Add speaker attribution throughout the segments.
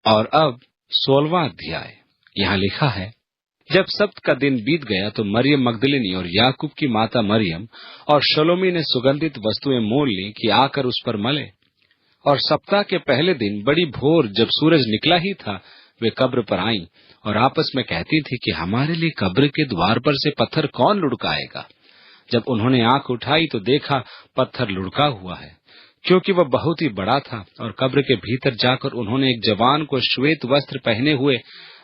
Speaker 1: और अब 16वां अध्याय। यहाँ लिखा है, जब सब्त का दिन बीत गया तो मरियम मगदलिनी और याकूब की माता मरियम और शलोमी ने सुगंधित वस्तुएं मोल ली कि आकर उस पर मले। और सप्ताह के पहले दिन बड़ी भोर जब सूरज निकला ही था, वे कब्र पर आईं और आपस में कहती थी कि हमारे लिए कब्र के द्वार पर से पत्थर कौन लुढ़काएगा। जब उन्होंने आंख उठाई तो देखा पत्थर लुढ़का हुआ है, क्योंकि वह बहुत ही बड़ा था। और कब्र के भीतर जाकर उन्होंने एक जवान को श्वेत वस्त्र पहने हुए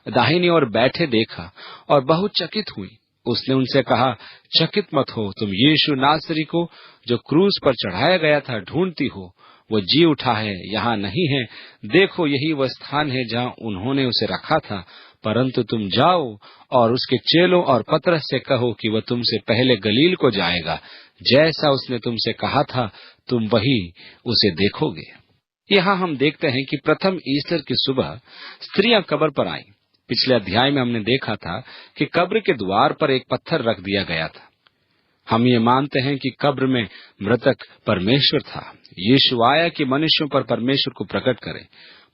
Speaker 1: दाहिनी ओर बैठे देखा और बहुत चकित हुई। उसने उनसे कहा, चकित मत हो, तुम यीशु नासरी को जो क्रूस पर चढ़ाया गया था ढूंढती हो। वो जी उठा है, यहाँ नहीं है। देखो, यही वह स्थान है जहाँ उन्होंने उसे रखा था। परंतु तुम जाओ और उसके चेलों और पतरस से कहो कि वह तुमसे पहले गलील को जाएगा। जैसा उसने तुमसे कहा था, तुम वही उसे देखोगे। यहाँ हम देखते हैं कि प्रथम ईस्टर की सुबह स्त्रियां कब्र पर आईं। पिछले अध्याय में हमने देखा था कि कब्र के द्वार पर एक पत्थर रख दिया गया था। हम ये मानते हैं कि कब्र में मृतक परमेश्वर था। यीशु आया कि मनुष्यों पर परमेश्वर को प्रकट करे।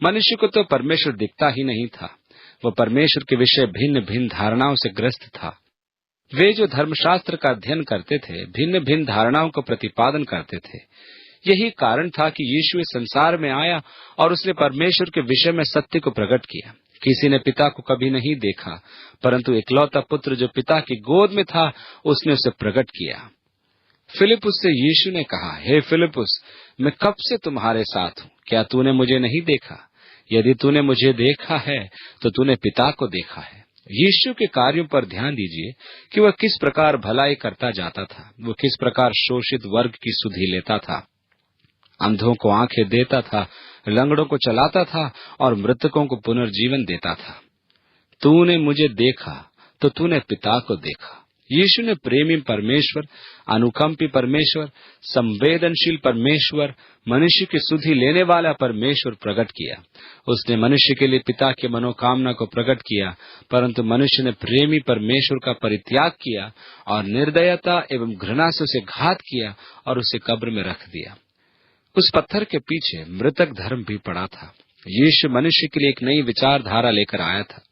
Speaker 1: मनुष्य को तो परमेश्वर दिखता ही नहीं था। वह परमेश्वर के विषय भिन्न भिन्न धारणाओं से ग्रस्त था। वे जो धर्मशास्त्र का अध्ययन करते थे, भिन्न भिन्न धारणाओं का प्रतिपादन करते थे। यही कारण था कि यीशु इस संसार में आया और उसने परमेश्वर के विषय में सत्य को प्रकट किया। किसी ने पिता को कभी नहीं देखा, परंतु इकलौता पुत्र जो पिता की गोद में था, उसने उसे प्रकट किया। फिलिपुस से यीशु ने कहा, हे फिलिपुस, मैं कब से तुम्हारे साथ हूँ, क्या तूने मुझे नहीं देखा? यदि तूने मुझे देखा है तो तूने पिता को देखा है। यीशु के कार्यों पर ध्यान दीजिए कि वह किस प्रकार भलाई करता जाता था। वह किस प्रकार शोषित वर्ग की सुधि लेता था, अंधों को आंखें देता था, लंगड़ों को चलाता था और मृतकों को पुनर्जीवन देता था। तूने मुझे देखा तो तूने पिता को देखा। यीशु ने प्रेमी परमेश्वर, अनुकंपी परमेश्वर, संवेदनशील परमेश्वर, मनुष्य की सुधि लेने वाला परमेश्वर प्रकट किया। उसने मनुष्य के लिए पिता की मनोकामना को प्रकट किया, परंतु मनुष्य ने प्रेमी परमेश्वर का परित्याग किया और निर्दयता एवं घृणा से उसे घात किया और उसे कब्र में रख दिया। उस पत्थर के पीछे मृतक धर्म भी पड़ा था। यीशु मनुष्य के लिए एक नई विचारधारा लेकर आया था,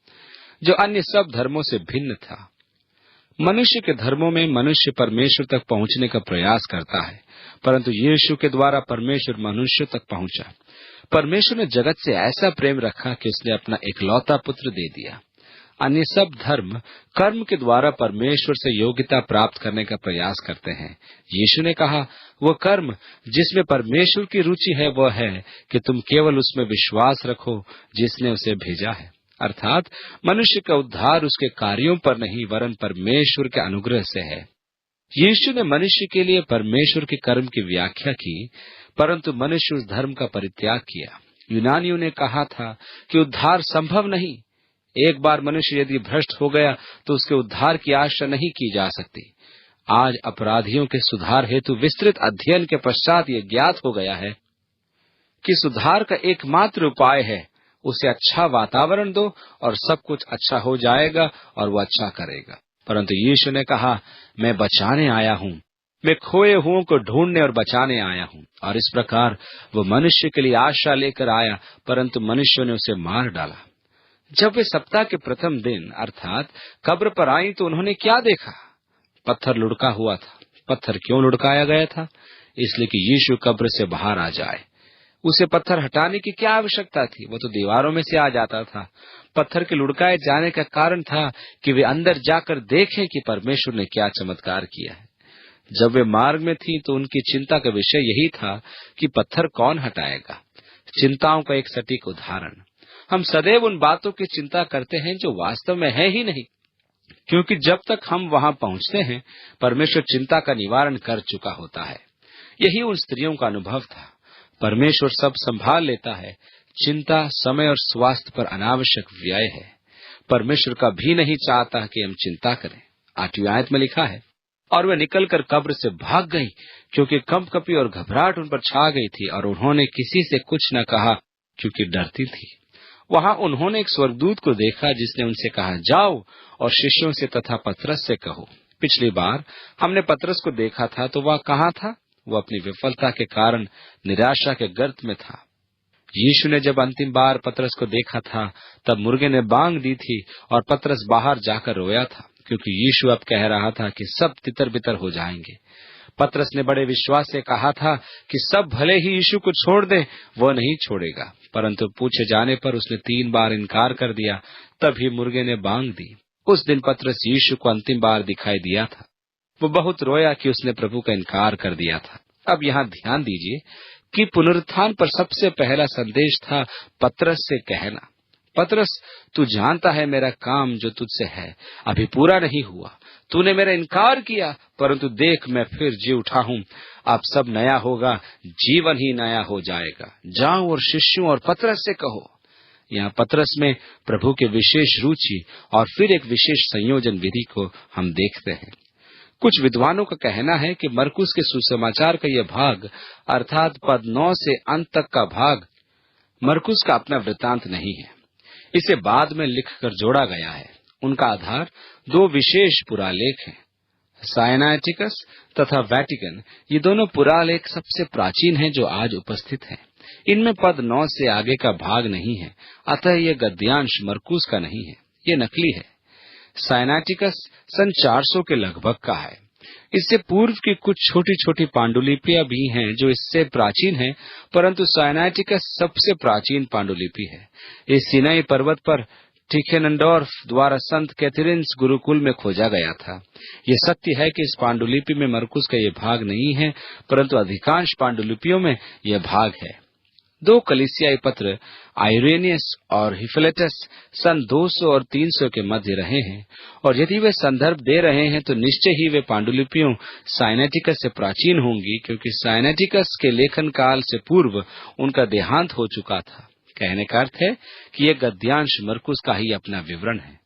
Speaker 1: जो अन्य सब धर्मों से भिन्न था। मनुष्य के धर्मों में मनुष्य परमेश्वर तक पहुंचने का प्रयास करता है, परंतु यीशु के द्वारा परमेश्वर मनुष्य तक पहुंचा। परमेश्वर ने जगत से ऐसा प्रेम रखा कि उसने अपना इकलौता पुत्र दे दिया। अन्य सब धर्म कर्म के द्वारा परमेश्वर से योग्यता प्राप्त करने का प्रयास करते हैं। यीशु ने कहा, वो कर्म जिसमें परमेश्वर की रुचि है वह है कि तुम केवल उसमें विश्वास रखो जिसने उसे भेजा है। अर्थात मनुष्य का उद्धार उसके कार्यों पर नहीं, वरन परमेश्वर के अनुग्रह से है। यीशु ने मनुष्य के लिए परमेश्वर के कर्म की व्याख्या की, परंतु मनुष्य उस धर्म का परित्याग किया। यूनानियों ने कहा था कि उद्धार संभव नहीं। एक बार मनुष्य यदि भ्रष्ट हो गया तो उसके उद्धार की आशा नहीं की जा सकती। आज अपराधियों के सुधार हेतु विस्तृत अध्ययन के पश्चात ये ज्ञात हो गया है कि सुधार का एकमात्र उपाय है, उसे अच्छा वातावरण दो और सब कुछ अच्छा हो जाएगा और वो अच्छा करेगा। परंतु यीशु ने कहा, मैं बचाने आया हूँ, मैं खोए हुओं को ढूंढने और बचाने आया हूँ। और इस प्रकार वो मनुष्य के लिए आशा लेकर आया, परंतु मनुष्यों ने उसे मार डाला। जब वे सप्ताह के प्रथम दिन अर्थात कब्र पर आई तो उन्होंने क्या देखा? पत्थर लुढ़का हुआ था। पत्थर क्यों लुढ़काया गया था? इसलिए कि यीशु कब्र से बाहर आ जाए। उसे पत्थर हटाने की क्या आवश्यकता थी? वो तो दीवारों में से आ जाता था। पत्थर के लुढ़काए जाने का कारण था कि वे अंदर जाकर देखें कि परमेश्वर ने क्या चमत्कार किया है। जब वे मार्ग में थी तो उनकी चिंता का विषय यही था कि पत्थर कौन हटाएगा। चिंताओं का एक सटीक उदाहरण। हम सदैव उन बातों की चिंता करते हैं जो वास्तव में है ही नहीं, क्योंकि जब तक हम वहां पहुंचते हैं परमेश्वर चिंता का निवारण कर चुका होता है। यही उन स्त्रियों का अनुभव था। परमेश्वर सब संभाल लेता है। चिंता, समय और स्वास्थ्य पर अनावश्यक व्यय है। परमेश्वर का भी नहीं चाहता कि हम चिंता करें। 8वीं आयत में लिखा है, और वे निकलकर कब्र से भाग गई, क्योंकि कंपकपी और घबराहट उन पर छा गई थी, और उन्होंने किसी से कुछ न कहा क्योंकि डरती थी। वहां उन्होंने एक स्वर्गदूत को देखा जिसने उनसे कहा, जाओ और शिष्यों से तथा पतरस से कहो। पिछली बार हमने पतरस को देखा था तो वह कहाँ था? वो अपनी विफलता के कारण निराशा के गर्त में था। यीशु ने जब अंतिम बार पतरस को देखा था, तब मुर्गे ने बांग दी थी और पतरस बाहर जाकर रोया था, क्योंकि यीशु अब कह रहा था कि सब तितर बितर हो जाएंगे। पतरस ने बड़े विश्वास से कहा था कि सब भले ही यीशु को छोड़ दें, वह नहीं छोड़ेगा, परंतु पूछे जाने पर उसने 3 बार इनकार कर दिया। तभी मुर्गे ने बांग दी। उस दिन पतरस यीशु को अंतिम बार दिखाई दिया था। वो बहुत रोया कि उसने प्रभु का इनकार कर दिया था। अब यहाँ ध्यान दीजिए कि पुनरुत्थान पर सबसे पहला संदेश था पतरस से कहना, पतरस, तू जानता है मेरा काम जो तुझसे है अभी पूरा नहीं हुआ। तूने मेरा इनकार किया, परंतु देख मैं फिर जी उठा हूँ। अब सब नया होगा, जीवन ही नया हो जाएगा। जाओ और शिष्यों और पतरस से कहो। यहाँ पतरस में प्रभु के विशेष रुचि और फिर एक विशेष संयोजन विधि को हम देखते हैं। कुछ विद्वानों का कहना है कि मरकुस के सुसमाचार का यह भाग, अर्थात पद 9 से अंत तक का भाग, मरकुस का अपना वृतांत नहीं है। इसे बाद में लिखकर जोड़ा गया है। उनका आधार 2 विशेष पुरालेख हैं, साइनाटिकस तथा वैटिकन। ये दोनों पुरालेख सबसे प्राचीन हैं जो आज उपस्थित हैं। इनमें पद 9 से आगे का भाग नहीं है, अतः यह गद्यांश मरकुस का नहीं है, ये नकली है। साइनाटिकस सन 400 के लगभग का है। इससे पूर्व की कुछ छोटी छोटी पांडुलिपियां भी हैं जो इससे प्राचीन हैं, परंतु साइनाटिकस सबसे प्राचीन पांडुलिपि है। इस सिनाई पर्वत पर टिखेनडोर्फ द्वारा संत कैथरीन्स गुरुकुल में खोजा गया था। ये सत्य है कि इस पांडुलिपि में मरकुस का यह भाग नहीं है, परंतु अधिकांश पांडुलिपियों में यह भाग है। 2 कलीसियाई पत्र आइरेनियस और हिफिलेटस सन 200 और 300 के मध्य रहे हैं, और यदि वे संदर्भ दे रहे हैं तो निश्चय ही वे पांडुलिपियों साइनेटिकस से प्राचीन होंगी, क्योंकि साइनेटिकस के लेखन काल से पूर्व उनका देहांत हो चुका था। कहने का अर्थ है कि यह गद्यांश मरकुस का ही अपना विवरण है।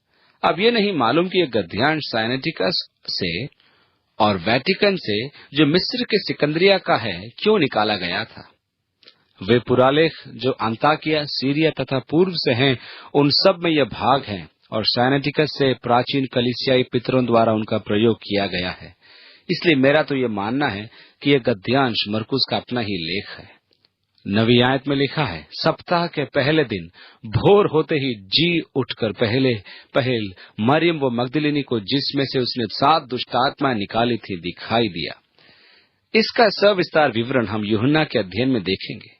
Speaker 1: अब ये नहीं मालूम कि यह गद्यांश साइनेटिकस से और वैटिकन से, जो मिस्र के सिकंदरिया का है, क्यों निकाला गया था। वे पुरालेख जो अंताकिया, सीरिया तथा पूर्व से हैं, उन सब में यह भाग है, और साइनेटिकस से प्राचीन कलीसियाई पितरों द्वारा उनका प्रयोग किया गया है। इसलिए मेरा तो यह मानना है कि यह गद्यांश मरकुस का अपना ही लेख है। नवी आयत में लिखा है, सप्ताह के पहले दिन भोर होते ही जी उठकर पहल मरियम व मगदलिनी को, जिसमें से उसने 7 दुष्टात्मा निकाली थी, दिखाई दिया। इसका सविस्तार विवरण हम यूहन्ना के अध्ययन में देखेंगे।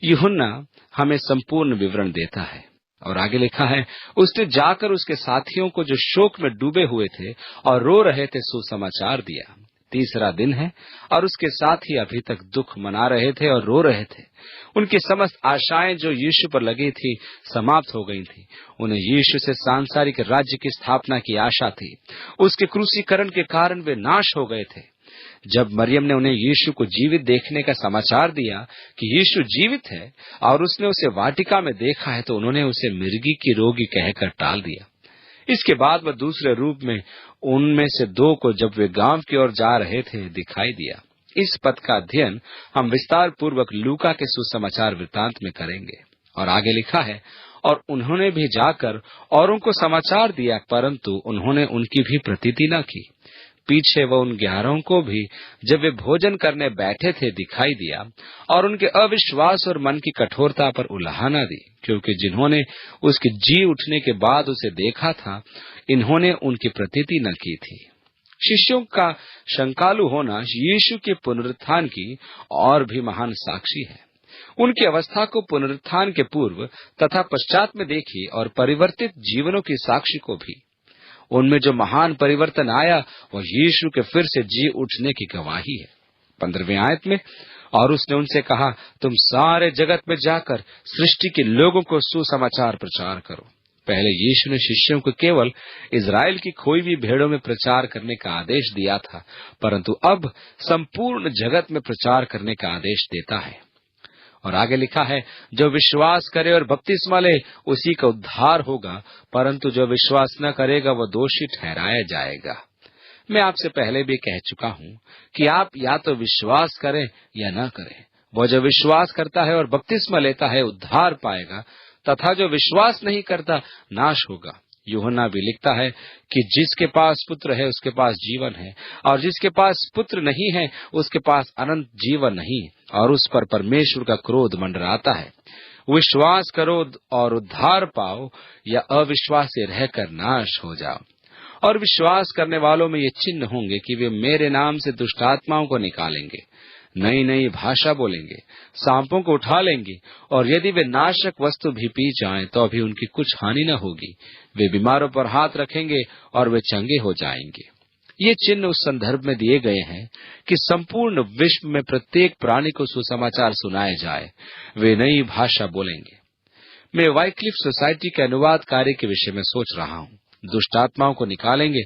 Speaker 1: यूहन्ना हमें संपूर्ण विवरण देता है, और आगे लिखा है, उसने जाकर उसके साथियों को जो शोक में डूबे हुए थे और रो रहे थे सुसमाचार दिया। 3रा दिन है और उसके साथी अभी तक दुख मना रहे थे और रो रहे थे। उनकी समस्त आशाएं जो यीशु पर लगी थी समाप्त हो गई थी। उन्हें यीशु से सांसारिक राज्य की स्थापना की आशा थी। उसके क्रूसीकरण के कारण वे नाश हो गए थे। जब मरियम ने उन्हें यीशु को जीवित देखने का समाचार दिया कि यीशु जीवित है और उसने उसे वाटिका में देखा है, तो उन्होंने उसे मिर्गी की रोगी कहकर टाल दिया। इसके बाद वह दूसरे रूप में उनमें से 2 को, जब वे गांव की ओर जा रहे थे, दिखाई दिया। इस पद का अध्ययन हम विस्तार पूर्वक लूका के सुसमाचार वृत्तांत में करेंगे। और आगे लिखा है, और उन्होंने भी जाकर औरों को समाचार दिया, परंतु उन्होंने उनकी भी प्रतीति न की। पीछे वह उन 11 को भी, जब वे भोजन करने बैठे थे, दिखाई दिया, और उनके अविश्वास और मन की कठोरता पर उलाहना दी, क्योंकि जिन्होंने उसके जी उठने के बाद उसे देखा था, इन्होंने उनकी प्रतीति न की थी। शिष्यों का शंकालु होना यीशु के पुनरुत्थान की और भी महान साक्षी है। उनकी अवस्था को पुनरुत्थान के पूर्व तथा पश्चात में देखिए, और परिवर्तित जीवनों की साक्षी को भी। उनमें जो महान परिवर्तन आया वह यीशु के फिर से जी उठने की गवाही है। 15वीं आयत में, और उसने उनसे कहा, तुम सारे जगत में जाकर सृष्टि के लोगों को सुसमाचार प्रचार करो। पहले यीशु ने शिष्यों को केवल इजराइल की खोई हुई भेड़ों में प्रचार करने का आदेश दिया था, परंतु अब संपूर्ण जगत में प्रचार करने का आदेश देता है। और आगे लिखा है, जो विश्वास करे और बपतिस्मा ले उसी का उद्धार होगा, परंतु जो विश्वास न करेगा वह दोषी ठहराया जाएगा। मैं आपसे पहले भी कह चुका हूँ कि आप या तो विश्वास करें या न करें। वह जो विश्वास करता है और बपतिस्मा लेता है उद्धार पाएगा, तथा जो विश्वास नहीं करता नाश होगा। यूहन्ना भी लिखता है कि जिसके पास पुत्र है उसके पास जीवन है, और जिसके पास पुत्र नहीं है उसके पास अनंत जीवन नहीं, और उस पर परमेश्वर का क्रोध मंडराता है। विश्वास करो और उद्धार पाओ, या अविश्वास से रहकर नाश हो जाओ। और विश्वास करने वालों में ये चिन्ह होंगे कि वे मेरे नाम से दुष्ट आत्माओं को निकालेंगे, नई नई भाषा बोलेंगे, सांपों को उठा लेंगे, और यदि वे नाशक वस्तु भी पी जाएं तो भी उनकी कुछ हानि न होगी। वे बीमारों पर हाथ रखेंगे और वे चंगे हो जाएंगे। ये चिन्ह उस संदर्भ में दिए गए हैं कि संपूर्ण विश्व में प्रत्येक प्राणी को सुसमाचार सुनाए जाए। वे नई भाषा बोलेंगे। मैं वाइक्लिफ सोसाइटी के अनुवाद कार्य के विषय में सोच रहा हूँ। दुष्ट आत्माओं को निकालेंगे।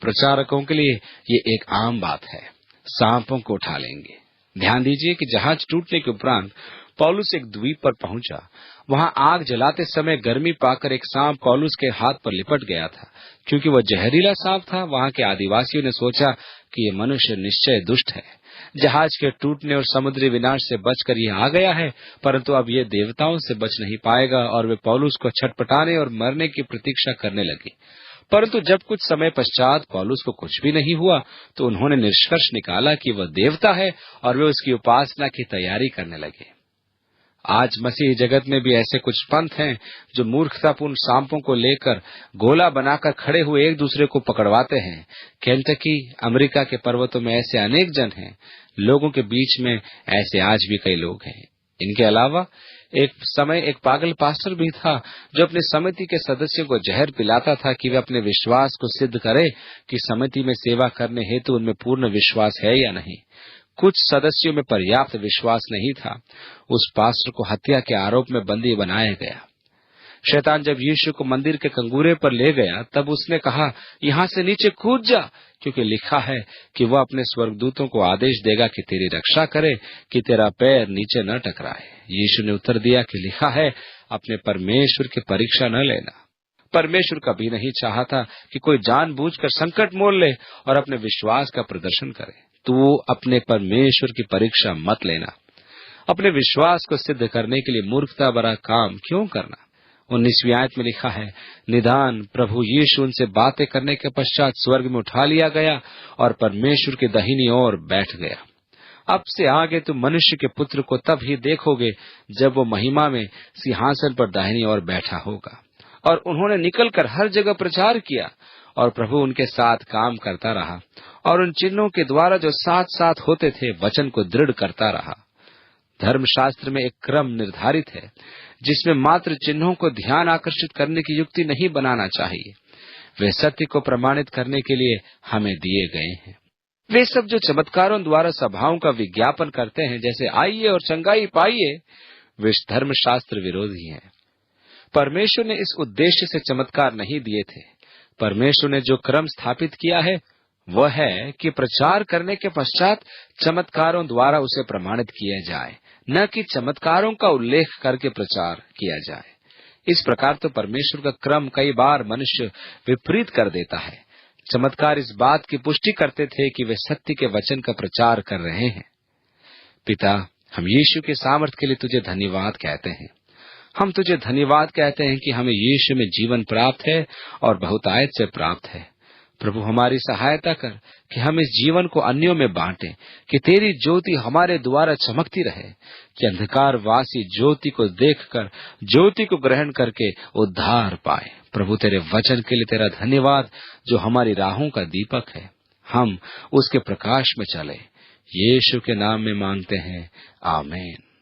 Speaker 1: प्रचारकों के लिए ये एक आम बात है। सांपों को उठा लेंगे। ध्यान दीजिए कि जहाज टूटने के उपरांत पौलुस एक द्वीप पर पहुंचा। वहां आग जलाते समय गर्मी पाकर एक सांप पौलुस के हाथ पर लिपट गया था। क्योंकि वह जहरीला सांप था, वहां के आदिवासियों ने सोचा कि ये मनुष्य निश्चय दुष्ट है। जहाज के टूटने और समुद्री विनाश से बचकर ये आ गया है, परंतु अब ये देवताओं से बच नहीं पाएगा। और वे पौलुस को छटपटाने और मरने की प्रतीक्षा करने लगे। परंतु जब कुछ समय पश्चात पौलुस को कुछ भी नहीं हुआ, तो उन्होंने निष्कर्ष निकाला कि वह देवता है और वे उसकी उपासना की तैयारी करने लगे। आज मसीही जगत में भी ऐसे कुछ पंथ हैं जो मूर्खतापूर्ण सांपों को लेकर गोला बनाकर खड़े हुए एक दूसरे को पकड़वाते हैं। केंटकी, अमेरिका के पर्वतों में ऐसे अनेक जन हैं। लोगों के बीच में ऐसे आज भी कई लोग हैं। इनके अलावा एक समय एक पागल पास्टर भी था जो अपनी समिति के सदस्यों को जहर पिलाता था कि वे अपने विश्वास को सिद्ध करें कि समिति में सेवा करने हेतु उनमें पूर्ण विश्वास है या नहीं। कुछ सदस्यों में पर्याप्त विश्वास नहीं था। उस पास्टर को हत्या के आरोप में बंदी बनाया गया। शैतान जब यीशु को मंदिर के कंगूरे पर ले गया, तब उसने कहा, यहाँ से नीचे कूद जा, क्योंकि लिखा है कि वह अपने स्वर्गदूतों को आदेश देगा कि तेरी रक्षा करे, कि तेरा पैर नीचे न टकराए। यीशु ने उत्तर दिया कि लिखा है, अपने परमेश्वर की परीक्षा न लेना। परमेश्वर कभी नहीं चाहता कि कोई जानबूझकर संकट मोल ले और अपने विश्वास का प्रदर्शन करे। तो अपने परमेश्वर की परीक्षा मत लेना। अपने विश्वास को सिद्ध करने के लिए मूर्खता भरा काम क्यों करना। 19वीं आयत में लिखा है, निदान प्रभु यीशु उनसे बातें करने के पश्चात स्वर्ग में उठा लिया गया और परमेश्वर की दाहिनी ओर बैठ गया। अब से आगे तुम मनुष्य के पुत्र को तब ही देखोगे जब वो महिमा में सिंहासन पर दाहिनी ओर बैठा होगा। और उन्होंने निकलकर हर जगह प्रचार किया और प्रभु उनके साथ काम करता रहा और उन चिन्हों के द्वारा जो साथ साथ होते थे वचन को दृढ़ करता रहा। धर्मशास्त्र में एक क्रम निर्धारित है जिसमें मात्र चिन्हों को ध्यान आकर्षित करने की युक्ति नहीं बनाना चाहिए। वे सत्य को प्रमाणित करने के लिए हमें दिए गए हैं। वे सब जो चमत्कारों द्वारा सभाओं का विज्ञापन करते हैं, जैसे आइए और चंगाई पाइए, वे धर्मशास्त्र विरोधी हैं। परमेश्वर ने इस उद्देश्य से चमत्कार नहीं दिए थे। परमेश्वर ने जो क्रम स्थापित किया है वह है कि प्रचार करने के पश्चात चमत्कारों द्वारा उसे प्रमाणित किया जाए, न कि चमत्कारों का उल्लेख करके प्रचार किया जाए। इस प्रकार तो परमेश्वर का क्रम कई बार मनुष्य विपरीत कर देता है। चमत्कार इस बात की पुष्टि करते थे कि वे सत्य के वचन का प्रचार कर रहे हैं। पिता, हम यीशु के सामर्थ्य के लिए तुझे धन्यवाद कहते हैं। हम तुझे धन्यवाद कहते हैं कि हमें यीशु में जीवन प्राप्त है और बहुतायत से प्राप्त है। प्रभु, हमारी सहायता कर कि हम इस जीवन को अन्यों में बांटें, कि तेरी ज्योति हमारे द्वारा चमकती रहे, कि अंधकारवासी ज्योति को देखकर ज्योति को ग्रहण करके उद्धार पाए। प्रभु, तेरे वचन के लिए तेरा धन्यवाद जो हमारी राहों का दीपक है। हम उसके प्रकाश में चले। यीशु के नाम में मांगते हैं, आमीन।